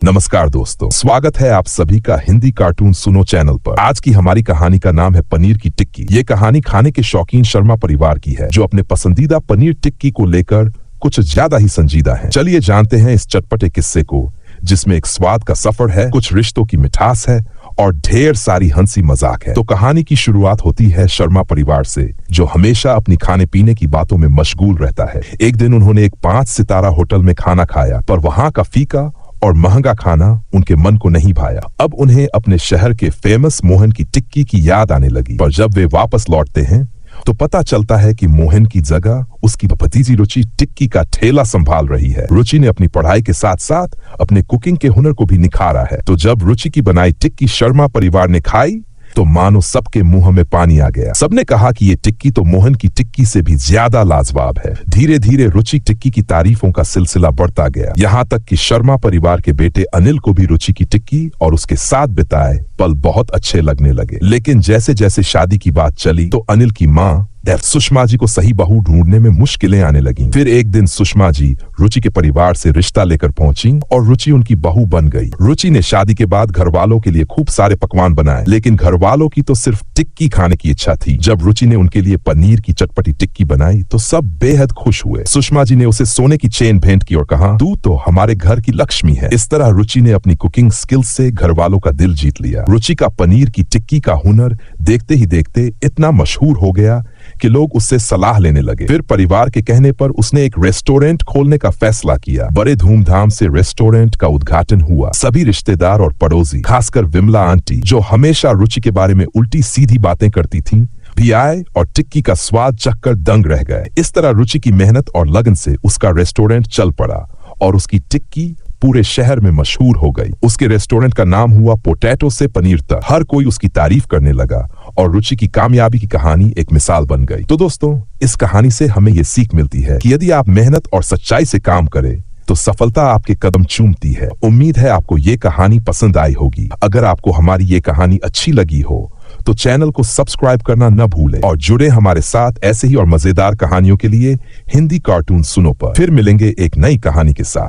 नमस्कार दोस्तों, स्वागत है आप सभी का हिंदी कार्टून सुनो चैनल पर। आज की हमारी कहानी का नाम है पनीर की टिक्की। ये कहानी खाने के शौकीन शर्मा परिवार की है, जो अपने पसंदीदा पनीर टिक्की को लेकर कुछ ज्यादा ही संजीदा है। चलिए जानते हैं इस चटपटे किस्से को, जिसमें एक स्वाद का सफर है, कुछ रिश्तों की मिठास है और ढेर सारी हंसी मजाक है। तो कहानी की शुरुआत होती है शर्मा परिवार से, जो हमेशा अपनी खाने पीने की बातों में मशगूल रहता है। एक दिन उन्होंने एक 5 सितारा होटल में खाना खाया, पर वहां का फीका और महंगा खाना उनके मन को नहीं भाया। अब उन्हें अपने शहर के फेमस मोहन की टिक्की की याद आने लगी। पर जब वे वापस लौटते हैं तो पता चलता है कि मोहन की जगह उसकी भतीजी रुचि टिक्की का ठेला संभाल रही है। रुचि ने अपनी पढ़ाई के साथ साथ अपने कुकिंग के हुनर को भी निखारा है। तो जब रुचि की बनाई टिक्की शर्मा परिवार ने खाई तो मानो सबके मुंह में पानी आ गया। सबने कहा कि ये टिक्की तो मोहन की टिक्की से भी ज्यादा लाजवाब है। धीरे धीरे रुचि टिक्की की तारीफों का सिलसिला बढ़ता गया, यहाँ तक कि शर्मा परिवार के बेटे अनिल को भी रुचि की टिक्की और उसके साथ बिताए पल बहुत अच्छे लगने लगे। लेकिन जैसे जैसे शादी की बात चली तो अनिल की माँ सुषमा जी को सही बहू ढूंढने में मुश्किलें आने लगी। फिर एक दिन सुषमा जी रुचि के परिवार से रिश्ता लेकर पहुंची और रुचि उनकी बहू बन गई। रुचि ने शादी के बाद घर वालों के लिए खूब सारे पकवान बनाए, लेकिन घर वालों की तो सिर्फ टिक्की खाने की इच्छा थी। जब रुचि ने उनके लिए पनीर की चटपटी टिक्की बनाई तो सब बेहद खुश हुए। सुषमा जी ने उसे सोने की चेन भेंट की और कहा, तू तो हमारे घर की लक्ष्मी है। इस तरह रुचि ने अपनी कुकिंग स्किल्स से घर वालों का दिल जीत लिया। रुचि का पनीर की टिक्की का हुनर देखते ही देखते इतना मशहूर हो गया कि लोग उससे सलाह लेने लगे। फिर परिवार के कहने पर उसने एक रेस्टोरेंट खोलने का फैसला किया। बड़े धूमधाम से रेस्टोरेंट का उद्घाटन हुआ। सभी रिश्तेदार और पड़ोसी, खासकर विमला आंटी, जो हमेशा रुचि के बारे में उल्टी सीधी बातें करती थीं, भी आए और टिक्की का स्वाद चखकर दंग रह गए। इस तरह रुचि की मेहनत और लगन से उसका रेस्टोरेंट चल पड़ा और उसकी टिक्की पूरे शहर में मशहूर हो गई। उसके रेस्टोरेंट का नाम हुआ पोटैटो से पनीर तक। हर कोई उसकी तारीफ करने लगा और रुचि की कामयाबी की कहानी एक मिसाल बन गई। तो दोस्तों, इस कहानी से हमें ये सीख मिलती है कि यदि आप मेहनत और सच्चाई से काम करें तो सफलता आपके कदम चूमती है। उम्मीद है आपको ये कहानी पसंद आई होगी। अगर आपको हमारी ये कहानी अच्छी लगी हो तो चैनल को सब्सक्राइब करना न भूलें और जुड़े हमारे साथ ऐसे ही और मजेदार कहानियों के लिए हिंदी कार्टून सुनो पर। फिर मिलेंगे एक नई कहानी के साथ।